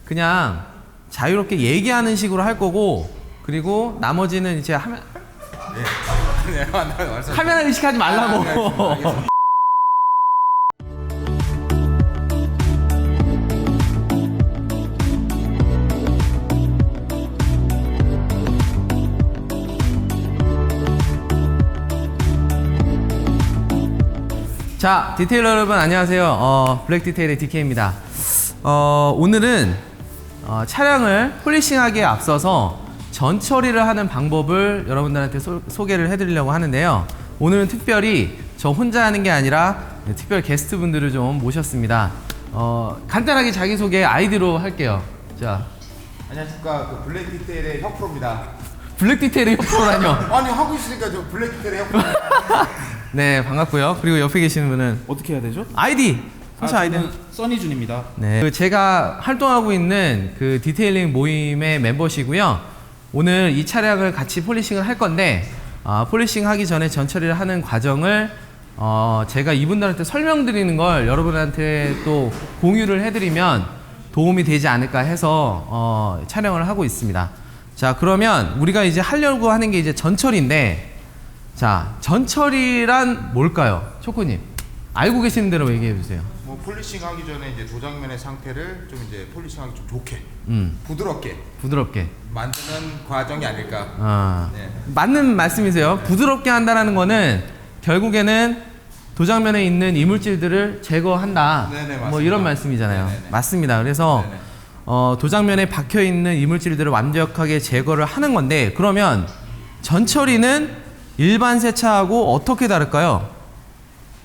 그냥 자유롭게 얘기하는 식으로 할 거고, 그리고 나머지는 이제 하면 네, 카메라 의식하지 말라고. 자, 디테일러 여러분 안녕하세요. 블랙 디테일의 DK입니다. 오늘은 차량을 폴리싱하기에 앞서서 전 처리를 하는 방법을 여러분들한테 소개를 해드리려고 하는데요. 오늘은 특별히 저 혼자 하는 게 아니라 특별 게스트분들을 좀 모셨습니다. 간단하게 자기소개 아이디로 할게요. 자, 안녕하십니까, 그 블랙 디테일의 혁프로입니다. 블랙 디테일의 협조라뇨. 아니 하고 있으니까 저 블랙 디테일의 혁프로. 네, 반갑고요. 그리고 옆에 계시는 분은 어떻게 해야 되죠? 아이디. 선수 아이디. 저는 써니준입니다. 네, 제가 활동하고 있는 그 디테일링 모임의 멤버시고요. 오늘 이 차량을 같이 폴리싱을 할 건데, 폴리싱 하기 전에 전 처리를 하는 과정을 제가 이분들한테 설명드리는 걸 여러분한테 또 공유를 해드리면 도움이 되지 않을까 해서 촬영을 하고 있습니다. 자, 그러면 우리가 이제 하려고 하는 게 이제 전 처리인데, 자, 전 처리란 뭘까요? 초코님, 알고 계시는 대로 얘기해 주세요. 뭐 폴리싱 하기 전에 이제 도장면의 상태를 좀 이제 폴리싱하기 좀 좋게, 부드럽게 만드는 과정이 아닐까. 네. 맞는 말씀이세요. 부드럽게 한다는 거는 결국에는 도장면에 있는 이물질들을 제거한다. 네네, 맞습니다. 뭐 이런 말씀이잖아요. 네네네. 맞습니다. 그래서 네네. 도장면에 박혀 있는 이물질들을 완벽하게 제거를 하는 건데, 그러면 전 처리는 일반 세차하고 어떻게 다를까요?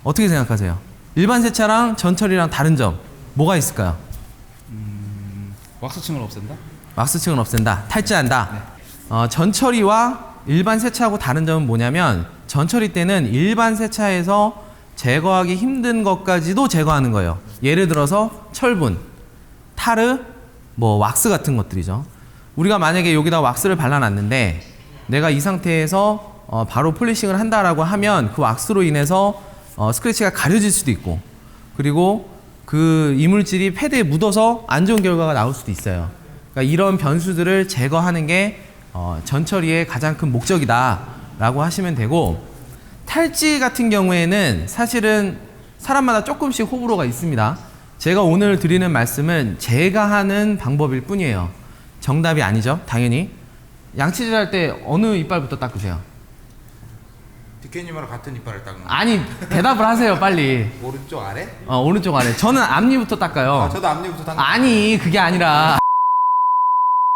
어떻게 생각하세요? 일반 세차랑 전 처리랑 다른 점 뭐가 있을까요? 왁스층을 없앤다? 왁스층은 없앤다, 탈지한다. 전 처리와 일반 세차하고 다른 점은 뭐냐면, 전 처리 때는 일반 세차에서 제거하기 힘든 것까지도 제거하는 거예요. 예를 들어서 철분, 타르, 뭐 왁스 같은 것들이죠. 우리가 만약에 여기다 왁스를 발라놨는데 내가 이 상태에서 바로 폴리싱을 한다라고 하면 그 왁스로 인해서 스크래치가 가려질 수도 있고, 그리고 그 이물질이 패드에 묻어서 안 좋은 결과가 나올 수도 있어요. 그러니까 이런 변수들을 제거하는 게 전 처리의 가장 큰 목적이다 라고 하시면 되고, 탈지 같은 경우에는 사실은 사람마다 조금씩 호불호가 있습니다. 제가 오늘 드리는 말씀은 제가 하는 방법일 뿐이에요. 정답이 아니죠, 당연히. 양치질 할 때 어느 이빨부터 닦으세요? 디케님이랑 같은 이빨을 닦는. 아니, 대답을 하세요, 빨리. 오른쪽 아래? 오른쪽 아래. 저는 앞니부터 닦아요. 저도 앞니부터 닦는. 아니, 그게 아니라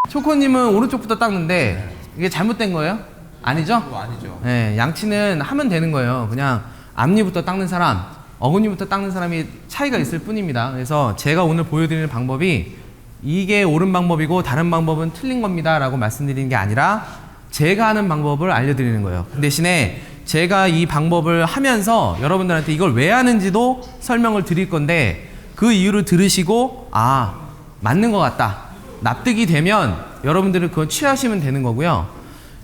초코님은 오른쪽부터 닦는데 이게 잘못된 거예요? 아니죠? 그거 아니죠. 네, 양치는 하면 되는 거예요. 그냥 앞니부터 닦는 사람, 어금니부터 닦는 사람이 차이가 있을 뿐입니다. 그래서 제가 오늘 보여드리는 방법이 이게 옳은 방법이고 다른 방법은 틀린 겁니다 라고 말씀드리는 게 아니라 제가 하는 방법을 알려드리는 거예요. 그 대신에 제가 이 방법을 하면서 여러분들한테 이걸 왜 하는지도 설명을 드릴 건데, 그 이유를 들으시고 맞는 것 같다, 납득이 되면 여러분들은 그건 취하시면 되는 거고요.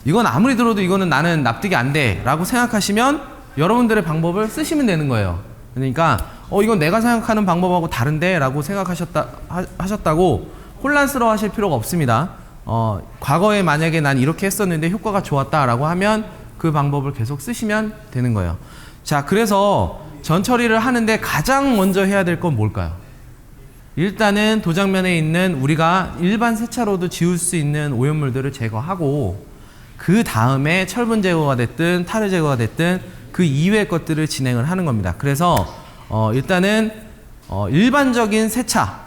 이건 아무리 들어도 이거는 나는 납득이 안 돼 라고 생각하시면 여러분들의 방법을 쓰시면 되는 거예요. 그러니까 이건 내가 생각하는 방법하고 다른데 라고 하셨다고 혼란스러워 하실 필요가 없습니다. 과거에 만약에 난 이렇게 했었는데 효과가 좋았다 라고 하면 그 방법을 계속 쓰시면 되는 거예요. 자, 그래서 전 처리를 하는데 가장 먼저 해야 될 건 뭘까요? 일단은 도장면에 있는 우리가 일반 세차로도 지울 수 있는 오염물들을 제거하고, 그 다음에 철분 제거가 됐든 타르 제거가 됐든 그 이외의 것들을 진행을 하는 겁니다. 그래서 일단은 일반적인 세차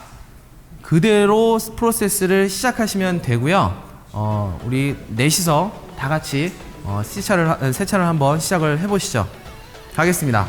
그대로 프로세스를 시작하시면 되고요. 우리 넷이서 다 같이 세차를 한번 시작을 해보시죠. 가겠습니다.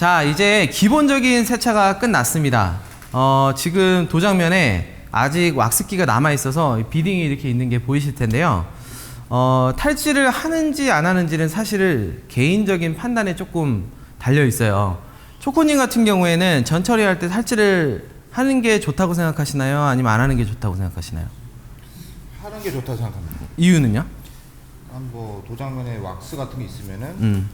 자, 이제 기본적인 세차가 끝났습니다. 지금 도장면에 아직 왁스기가 남아있어서 비딩이 이렇게 있는 게 보이실 텐데요. 탈지를 하는지 안 하는지는 사실 개인적인 판단에 조금 달려있어요. 초코님 같은 경우에는 전 처리할 때 탈지를 하는 게 좋다고 생각하시나요? 아니면 안 하는 게 좋다고 생각하시나요? 하는 게 좋다고 생각합니다. 이유는요? 뭐 도장면에 왁스 같은 게 있으면은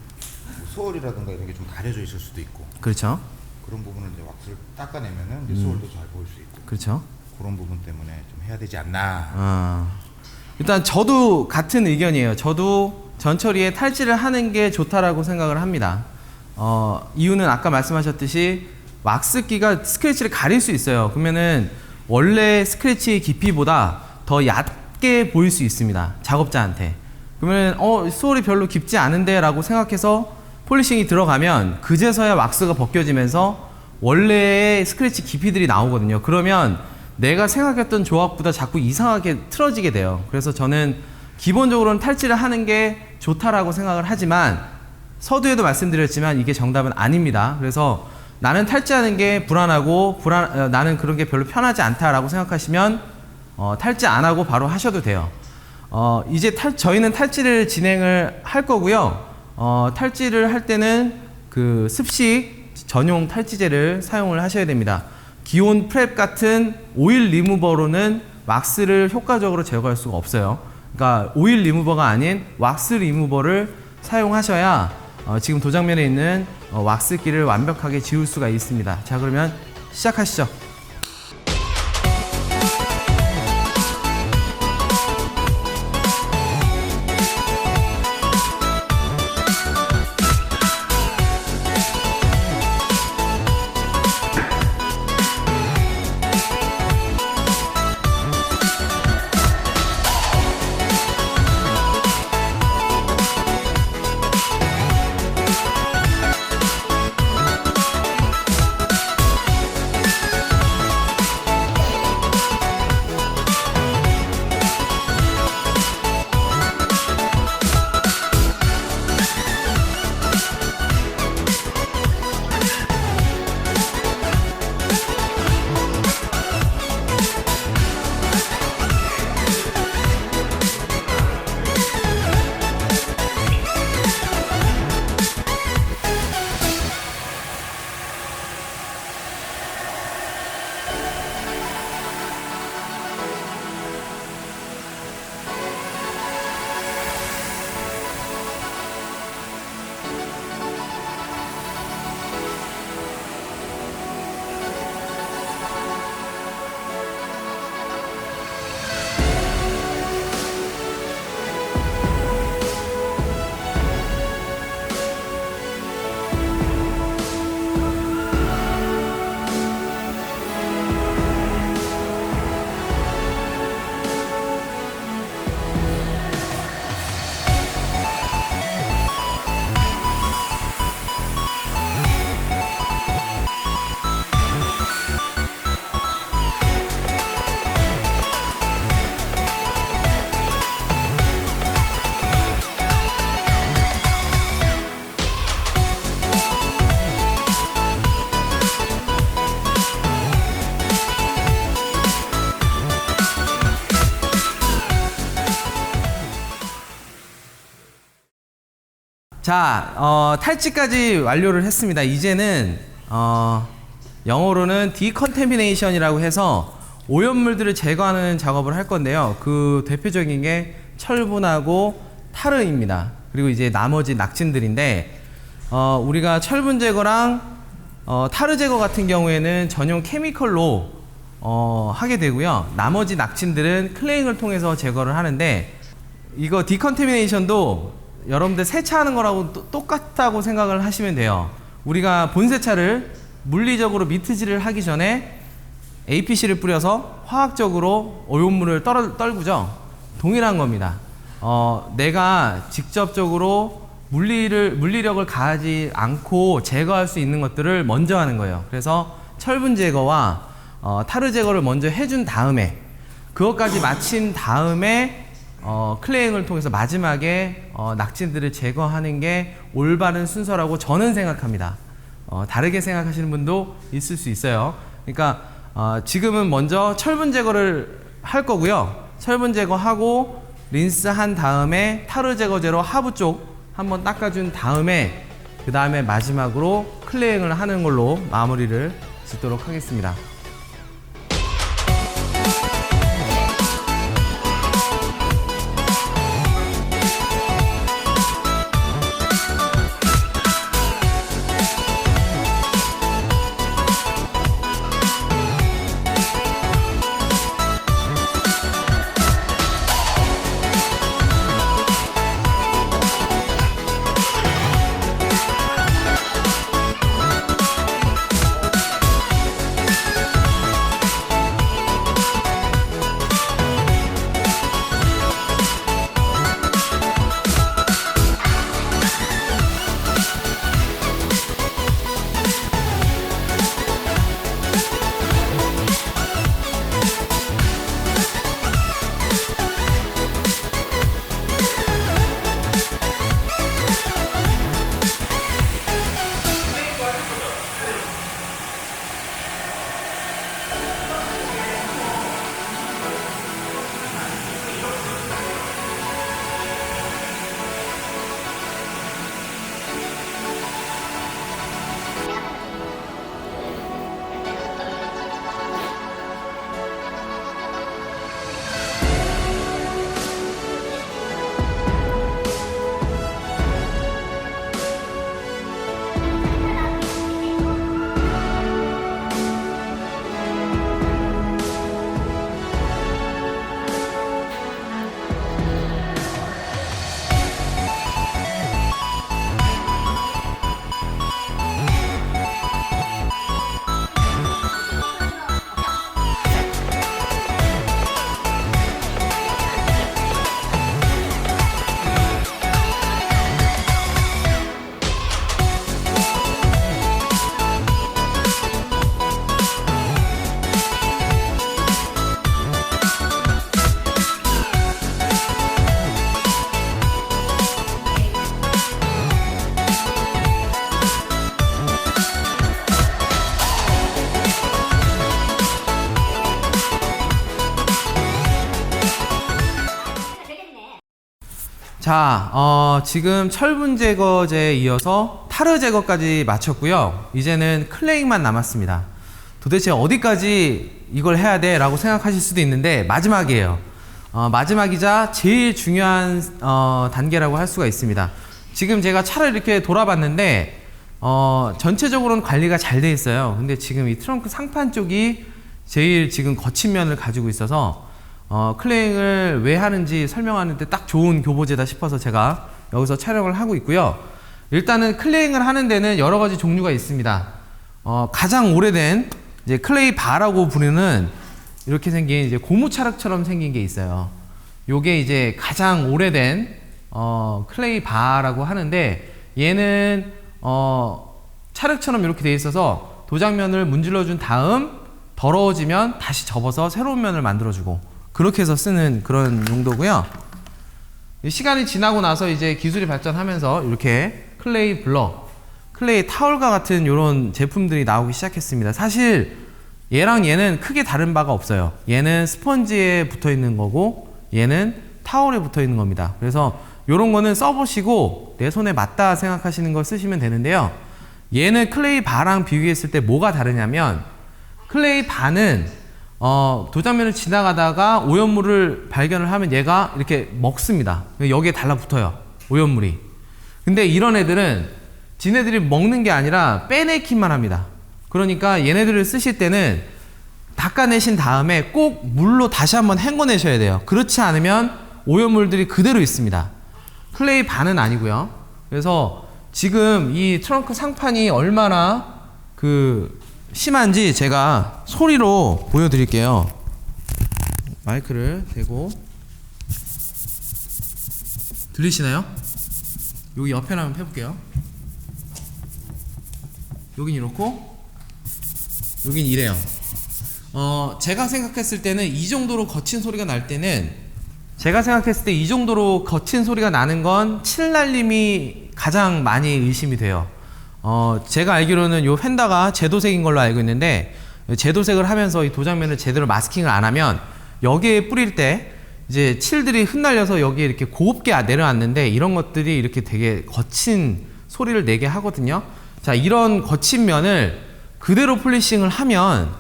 뭐 소울이라든가 이런 게 좀 가려져 있을 수도 있고. 그렇죠. 그런 부분을 이제 왁스를 닦아내면은 이제 소울도 잘 보일 수 있고. 그렇죠. 그런 부분 때문에 좀 해야 되지 않나. 일단 저도 같은 의견이에요. 저도 전처리에 탈지를 하는 게 좋다라고 생각을 합니다. 이유는 아까 말씀하셨듯이 왁스기가 스크래치를 가릴 수 있어요. 그러면은 원래 스크래치의 깊이보다 더 얕게 보일 수 있습니다. 작업자한테. 그러면 소울이 별로 깊지 않은데 라고 생각해서 폴리싱이 들어가면 그제서야 왁스가 벗겨지면서 원래의 스크래치 깊이들이 나오거든요. 그러면 내가 생각했던 조합보다 자꾸 이상하게 틀어지게 돼요. 그래서 저는 기본적으로는 탈지를 하는 게 좋다라고 생각을 하지만 서두에도 말씀드렸지만 이게 정답은 아닙니다. 그래서 나는 탈지하는 게 불안하고 나는 그런 게 별로 편하지 않다라고 생각하시면 탈지 안 하고 바로 하셔도 돼요. 이제 저희는 탈지를 진행을 할 거고요. 탈지를 할 때는 그 습식 전용 탈지제를 사용을 하셔야 됩니다. 기온 프랩 같은 오일 리무버로는 왁스를 효과적으로 제거할 수가 없어요. 그러니까 오일 리무버가 아닌 왁스 리무버를 사용하셔야 지금 도장면에 있는 왁스기를 완벽하게 지울 수가 있습니다. 자, 그러면 시작하시죠. 자, 탈지까지 완료를 했습니다. 이제는 영어로는 디컨태미네이션이라고 해서 오염물들을 제거하는 작업을 할 건데요. 그 대표적인 게 철분하고 타르입니다. 그리고 이제 나머지 낙진들인데 우리가 철분 제거랑 타르 제거 같은 경우에는 전용 케미컬로 하게 되고요. 나머지 낙진들은 클레잉을 통해서 제거를 하는데 이거 디컨태미네이션도 여러분들 세차하는 거라고 똑같다고 생각을 하시면 돼요. 우리가 본세차를 물리적으로 미트질을 하기 전에 APC를 뿌려서 화학적으로 오염물을 떨구죠. 동일한 겁니다. 내가 직접적으로 물리력을 가하지 않고 제거할 수 있는 것들을 먼저 하는 거예요. 그래서 철분 제거와 타르 제거를 먼저 해준 다음에 그것까지 마친 다음에 클레잉을 통해서 마지막에 낙진들을 제거하는 게 올바른 순서라고 저는 생각합니다. 다르게 생각하시는 분도 있을 수 있어요. 그러니까 지금은 먼저 철분 제거를 할 거고요. 철분 제거하고 린스 한 다음에 타르 제거제로 하부 쪽 한번 닦아준 다음에 그 다음에 마지막으로 클레잉을 하는 걸로 마무리를 짓도록 하겠습니다. 자, 지금 철분 제거제에 이어서 타르 제거까지 마쳤고요. 이제는 클레잉만 남았습니다. 도대체 어디까지 이걸 해야 돼? 라고 생각하실 수도 있는데 마지막이에요. 마지막이자 제일 중요한 단계라고 할 수가 있습니다. 지금 제가 차를 이렇게 돌아봤는데 전체적으로는 관리가 잘 돼 있어요. 근데 지금 이 트렁크 상판 쪽이 제일 지금 거친 면을 가지고 있어서 클레잉을 왜 하는지 설명하는데 딱 좋은 교보제다 싶어서 제가 여기서 촬영을 하고 있고요. 일단은 클레잉을 하는 데는 여러 가지 종류가 있습니다. 가장 오래된 이제 클레이 바라고 부르는 이렇게 생긴 이제 고무차륵처럼 생긴 게 있어요. 요게 이제 가장 오래된 클레이 바라고 하는데 얘는 차륵처럼 이렇게 돼 있어서 도장면을 문질러 준 다음 더러워지면 다시 접어서 새로운 면을 만들어주고 그렇게 해서 쓰는 그런 용도고요. 시간이 지나고 나서 이제 기술이 발전하면서 이렇게 클레이 블럭, 클레이 타올과 같은 이런 제품들이 나오기 시작했습니다. 사실 얘랑 얘는 크게 다른 바가 없어요. 얘는 스펀지에 붙어 있는 거고 얘는 타올에 붙어 있는 겁니다. 그래서 이런 거는 써보시고 내 손에 맞다 생각하시는 거 쓰시면 되는데요. 얘는 클레이 바랑 비교했을 때 뭐가 다르냐면 클레이 바는 도장면을 지나가다가 오염물을 발견을 하면 얘가 이렇게 먹습니다. 여기에 달라붙어요. 오염물이. 근데 이런 애들은 지네들이 먹는 게 아니라 빼내기만 합니다. 그러니까 얘네들을 쓰실 때는 닦아내신 다음에 꼭 물로 다시 한번 헹궈내셔야 돼요. 그렇지 않으면 오염물들이 그대로 있습니다. 클레이 바는 아니고요. 그래서 지금 이 트렁크 상판이 얼마나 심한지 제가 소리로 보여드릴게요. 마이크를 대고 들리시나요? 여기 옆에 한번 펴볼게요. 여긴 이렇고 여긴 이래요. 제가 생각했을 때는 이 정도로 거친 소리가 날 때는 제가 생각했을 때 이 정도로 거친 소리가 나는 건 칠날림이 가장 많이 의심이 돼요. 제가 알기로는 요 펜다가 제도색인 걸로 알고 있는데, 제도색을 하면서 이 도장면을 제대로 마스킹을 안 하면 여기에 뿌릴 때 이제 칠들이 흩날려서 여기에 이렇게 곱게 내려앉는데, 이런 것들이 이렇게 되게 거친 소리를 내게 하거든요. 자, 이런 거친 면을 그대로 폴리싱을 하면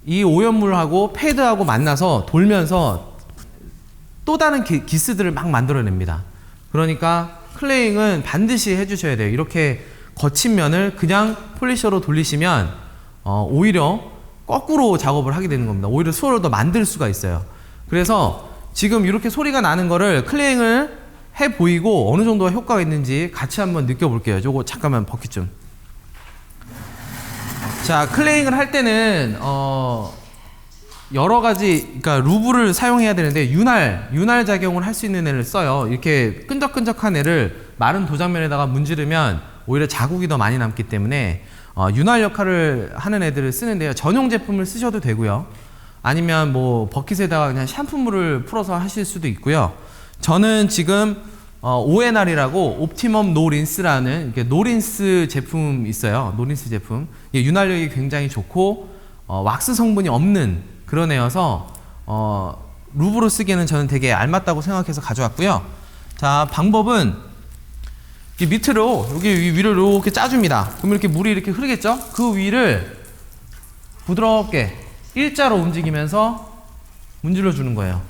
이 오염물하고 패드하고 만나서 돌면서 또 다른 기스들을 막 만들어냅니다. 그러니까 클레잉은 반드시 해주셔야 돼요. 이렇게 거친 면을 그냥 폴리셔로 돌리시면 오히려 거꾸로 작업을 하게 되는 겁니다. 오히려 수어를 더 만들 수가 있어요. 그래서 지금 이렇게 소리가 나는 거를 클레잉을 해 보이고 어느 정도 효과가 있는지 같이 한번 느껴볼게요. 저거 잠깐만 버킷 좀. 자, 클레잉을 할 때는 여러 가지, 그러니까 루브를 사용해야 되는데 윤활 작용을 할 수 있는 애를 써요. 이렇게 끈적끈적한 애를 마른 도장면에다가 문지르면 오히려 자국이 더 많이 남기 때문에 윤활 역할을 하는 애들을 쓰는데요. 전용 제품을 쓰셔도 되고요. 아니면 뭐 버킷에다가 그냥 샴푸물을 풀어서 하실 수도 있고요. 저는 지금 ONR이라고 옵티멈 노 린스라는 이렇게 노린스 제품 있어요. 노린스 제품. 이게 윤활력이 굉장히 좋고 왁스 성분이 없는 그런 애여서 루브로 쓰기에는 저는 되게 알맞다고 생각해서 가져왔고요. 자, 방법은 이렇게 밑으로 여기 위를 이렇게 짜줍니다. 그러면 이렇게 물이 이렇게 흐르겠죠? 그 위를 부드럽게 일자로 움직이면서 문질러 주는 거예요.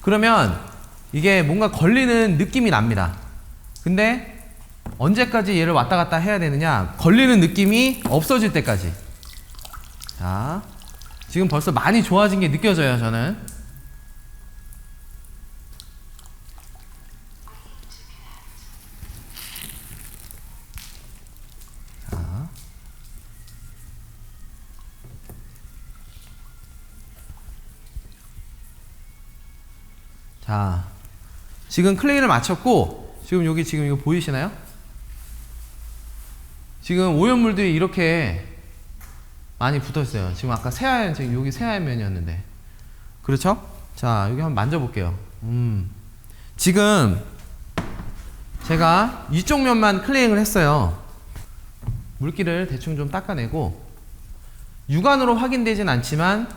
그러면 이게 뭔가 걸리는 느낌이 납니다. 근데 언제까지 얘를 왔다 갔다 해야 되느냐? 걸리는 느낌이 없어질 때까지. 자, 지금 벌써 많이 좋아진 게 느껴져요, 저는. 자, 지금 클레이를 맞췄고, 지금 여기 지금 이거 보이시나요? 지금 오염물들이 이렇게 많이 붙어 있어요. 지금 아까 새하얀, 지금 여기 새하얀 면이었는데. 그렇죠? 자, 여기 한번 만져볼게요. 지금 제가 이쪽 면만 클레잉을 했어요. 물기를 대충 좀 닦아내고, 육안으로 확인되진 않지만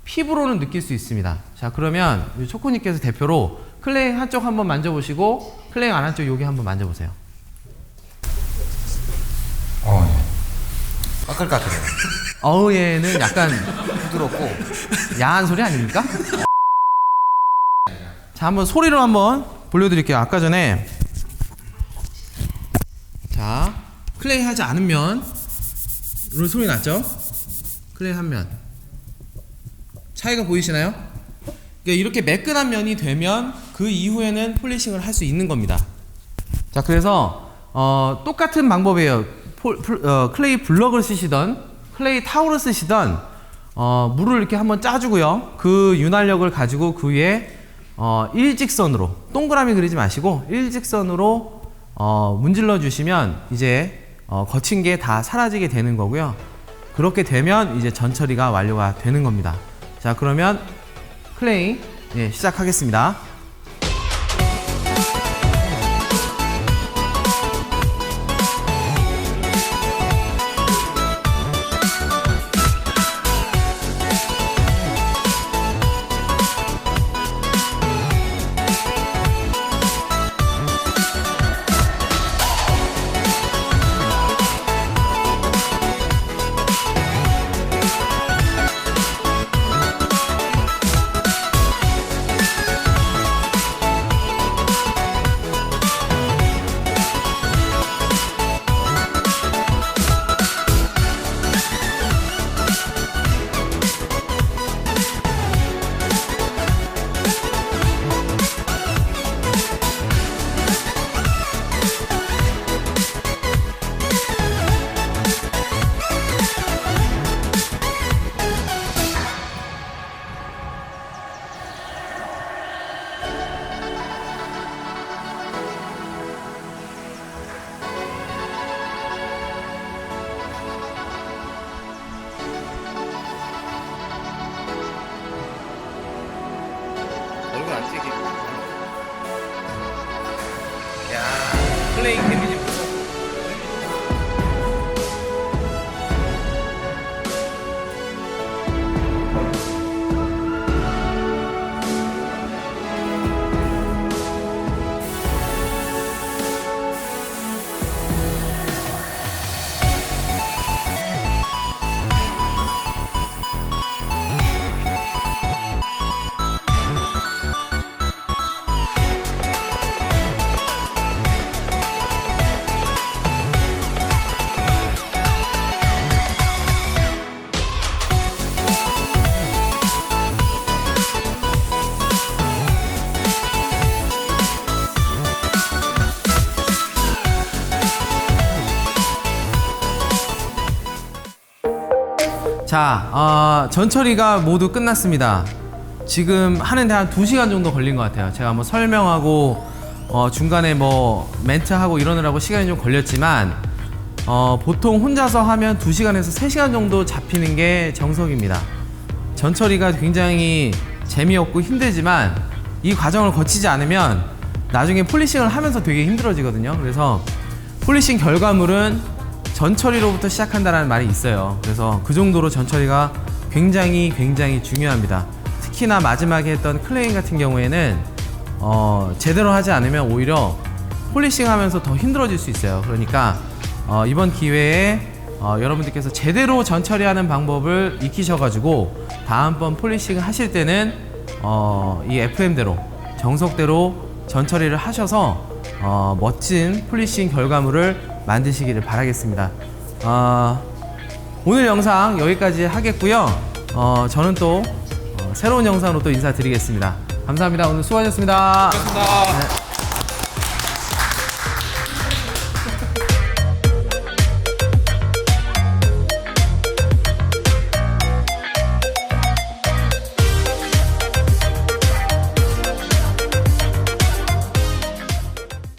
피부로는 느낄 수 있습니다. 자, 그러면 초코님께서 대표로 클레잉 한쪽 한번 만져보시고 클레잉 안 한쪽 여기 한번 만져보세요. 네. 까끌까끌해요. 얘는 약간 부드럽고 야한 소리 아닙니까? 자, 한번 소리로 한번 보여드릴게요. 아까 전에 자, 클레잉 하지 않으면 이런 소리 났죠? 클레잉 한 면 차이가 보이시나요? 그러니까 이렇게 매끈한 면이 되면 그 이후에는 폴리싱을 할 수 있는 겁니다. 자, 그래서 똑같은 방법이에요. 클레이 블럭을 쓰시던 클레이 타올을 쓰시던 물을 이렇게 한번 짜주고요. 그 윤활력을 가지고 그 위에 일직선으로 동그라미 그리지 마시고 일직선으로 문질러 주시면 이제 거친 게 다 사라지게 되는 거고요. 그렇게 되면 이제 전처리가 완료가 되는 겁니다. 자, 그러면 클레잉 시작하겠습니다. 얼굴 안 튀기고. 야, 플레잉 데미지. 자, 전처리가 모두 끝났습니다. 지금 하는데 한 2시간 정도 걸린 것 같아요. 제가 뭐 설명하고 중간에 뭐 멘트하고 이러느라고 시간이 좀 걸렸지만 보통 혼자서 하면 2시간에서 3시간 정도 잡히는 게 정석입니다. 전처리가 굉장히 재미없고 힘들지만 이 과정을 거치지 않으면 나중에 폴리싱을 하면서 되게 힘들어지거든요. 그래서 폴리싱 결과물은 전처리로부터 시작한다는 말이 있어요. 그래서 그 정도로 전처리가 굉장히 중요합니다. 특히나 마지막에 했던 클레잉 같은 경우에는 제대로 하지 않으면 오히려 폴리싱 하면서 더 힘들어질 수 있어요. 그러니까 이번 기회에 여러분들께서 제대로 전처리하는 방법을 익히셔가지고 다음번 폴리싱 하실 때는 이 FM대로 정석대로 전처리를 하셔서 멋진 폴리싱 결과물을 만드시기를 바라겠습니다. 오늘 영상 여기까지 하겠고요. 저는 또 새로운 영상으로 또 인사드리겠습니다. 감사합니다. 오늘 수고하셨습니다. 고맙습니다. 네.